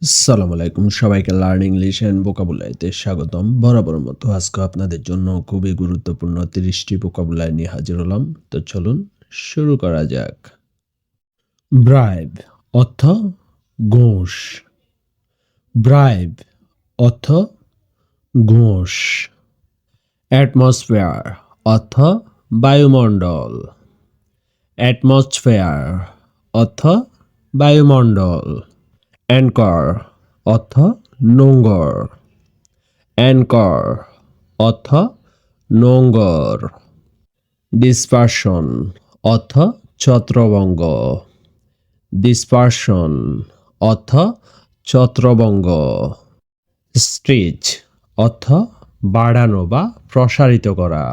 আসসালামু আলাইকুম সবাইকে লার্ন ইংলিশ অ্যান্ড ভোকাবুলারিতে স্বাগতম। বরাবর মতো আজকে আপনাদের জন্য খুবই গুরুত্বপূর্ণ 30টি ভোকাবুলারি নিয়ে হাজির হলাম। তো চলুন শুরু করা যাক। ব্রাইব অর্থ ঘুষ। ব্রাইব অর্থ ঘুষ। অ্যাটমসফিয়ার অর্থ বায়ুমণ্ডল। অ্যাটমসফিয়ার অর্থ বায়ুমণ্ডল। অ্যাঙ্কর অর্থ নোঙর। অ্যাঙ্কর অর্থ নোঙর। ডিসপারশন অর্থ ছত্রভঙ্গ। ডিসপারশন অর্থ ছত্রভঙ্গ। স্ট্রিচ অর্থ বাড়ানো বা প্রসারিত করা।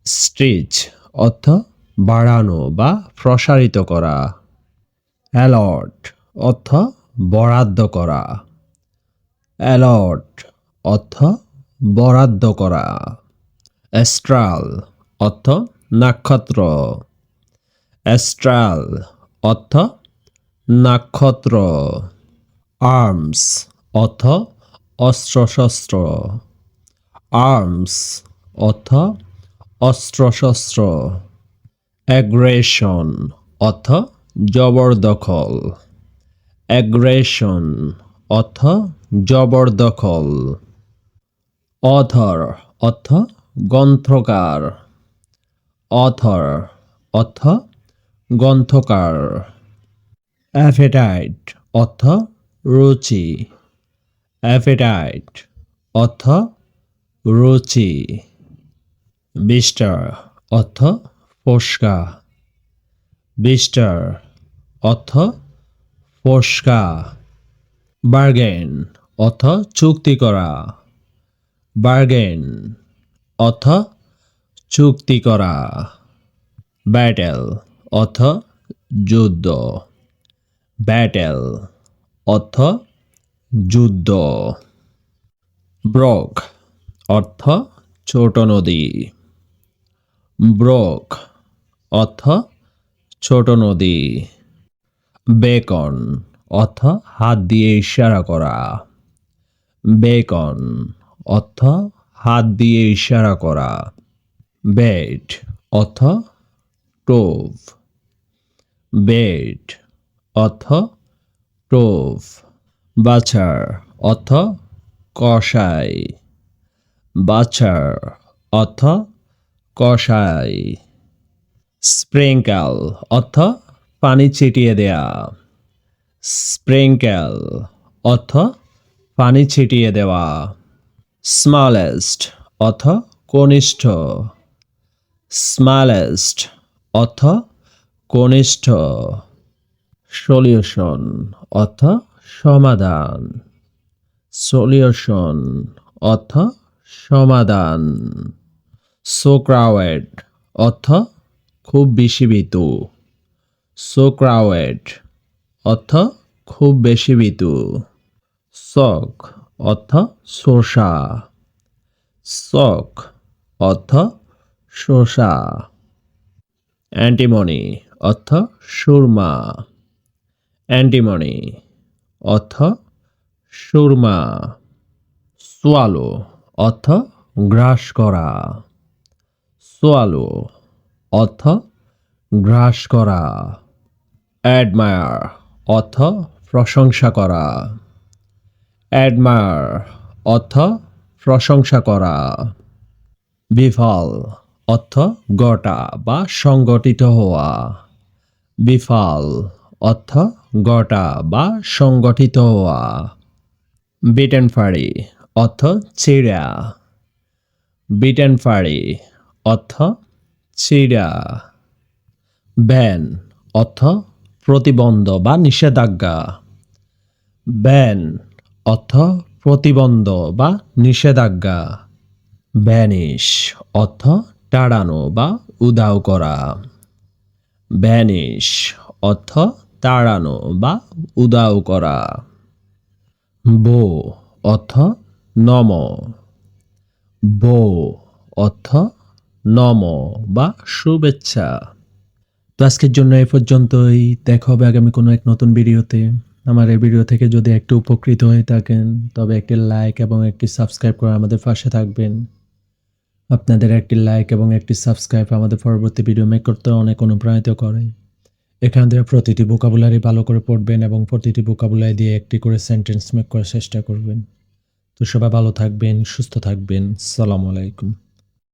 স্ট্রিচ অর্থ বাড়ানো বা প্রসারিত করা। অ্যালট অর্থ বরাদ্দ করা। অ্যালট অর্থ বরাদ্দ করা। অ্যাস্ট্রাল অর্থ নক্ষত্র। অ্যাস্ট্রাল অর্থ নক্ষত্র। আর্মস অর্থ অস্ত্রশস্ত্র। আর্মস অর্থ অস্ত্রশস্ত্র। অ্যাগ্রেশন অর্থ জবরদখল। অ্যাগ্রেশন অর্থ জবরদখল। অথর অর্থ গ্রন্থকার। অথর অর্থ গ্রন্থকার। অ্যাপেটাইট অর্থ রুচি। অ্যাপেটাইট অর্থ রুচি। বিস্টার অর্থ ফোসকা। বিস্টার অর্থ ফোসকা। বার্গেন অর্থ চুক্তি করা। বার্গেন অর্থ চুক্তি করা। ব্যাটেল অর্থ যুদ্ধ। ব্যাটেল অর্থ যুদ্ধ। ব্রোক অর্থ ছোট নদী। ব্রোক অর্থ ছোট নদী। বেকন অর্থ হাত দিয়ে ইশারা করা। বেকন অর্থ হাত দিয়ে ইশারা করা। বেড অর্থ টোভ। বেড অর্থ টোভ। বাছার অর্থ কষাই। বাছার অর্থ কষাই। স্প্রিংকেল অর্থ পানি ছিটিয়ে দেয়া। স্প্রিংকেল অর্থ পানি ছিটিয়ে দেওয়া। স্মলেস্ট অর্থ কনিষ্ঠ। স্মলেস্ট অর্থ কনিষ্ঠ। সলিউশন অর্থ সমাধান। সলিউশন অর্থ সমাধান। সো ক্রাউডেড অর্থ খুব বেশি ভীতু। সো ক্রাউডেড অর্থ খুব বেশি ভীতু। শক অর্থ শসা। শক অর্থ শসা। অ্যান্টিমনি অর্থ সুরমা। অ্যান্টিমনি অর্থ সুরমা। সোয়ালো অর্থ গ্রাস করা। সোয়ালো অর্থ গ্রাস করা। অ্যাডমায়ার অর্থ প্রশংসা করা। অ্যাডমায়ার অর্থ প্রশংসা করা। বিফল অর্থ গটা বা সংগঠিত হওয়া। বিফল অর্থ গটা বা সংগঠিত হওয়া। বিটেন ফাড়ি অর্থ ছিঁড়া। বিটেন ফাড়ি অর্থ ছিঁড়া। ব্যান অর্থ প্রতিবন্ধ বা নিষেধাজ্ঞা। ব্যান অর্থ প্রতিবন্ধ বা নিষেধাজ্ঞা। ভ্যানিশ অর্থ তাড়ানো বা উধাও করা। ভ্যানিশ অর্থ তাড়ানো বা উধাও করা। বো অর্থ নম। বো অর্থ নম বা শুভেচ্ছা। তো আজকের জন্য এ পর্যন্তই। দেখা হবে আগামী কোনো এক নতুন ভিডিওতে। আমার এই ভিডিও থেকে যদি একটু উপকৃত হয়ে থাকেন তবে একটি লাইক এবং একটি সাবস্ক্রাইব করে আমাদের পাশে থাকবেন। আপনাদের একটি লাইক এবং একটি সাবস্ক্রাইব আমাদের পরবর্তী ভিডিও মেক করতে অনেক অনুপ্রাণিত করে। এখান থেকে প্রতিটি ভোকাবুলারি ভালো করে পড়বেন এবং প্রতিটি ভোকাবুলারি দিয়ে একটি করে সেন্টেন্স মেক করার চেষ্টা করবেন। তো সবাই ভালো থাকবেন, সুস্থ থাকবেন। আসসালামু আলাইকুম।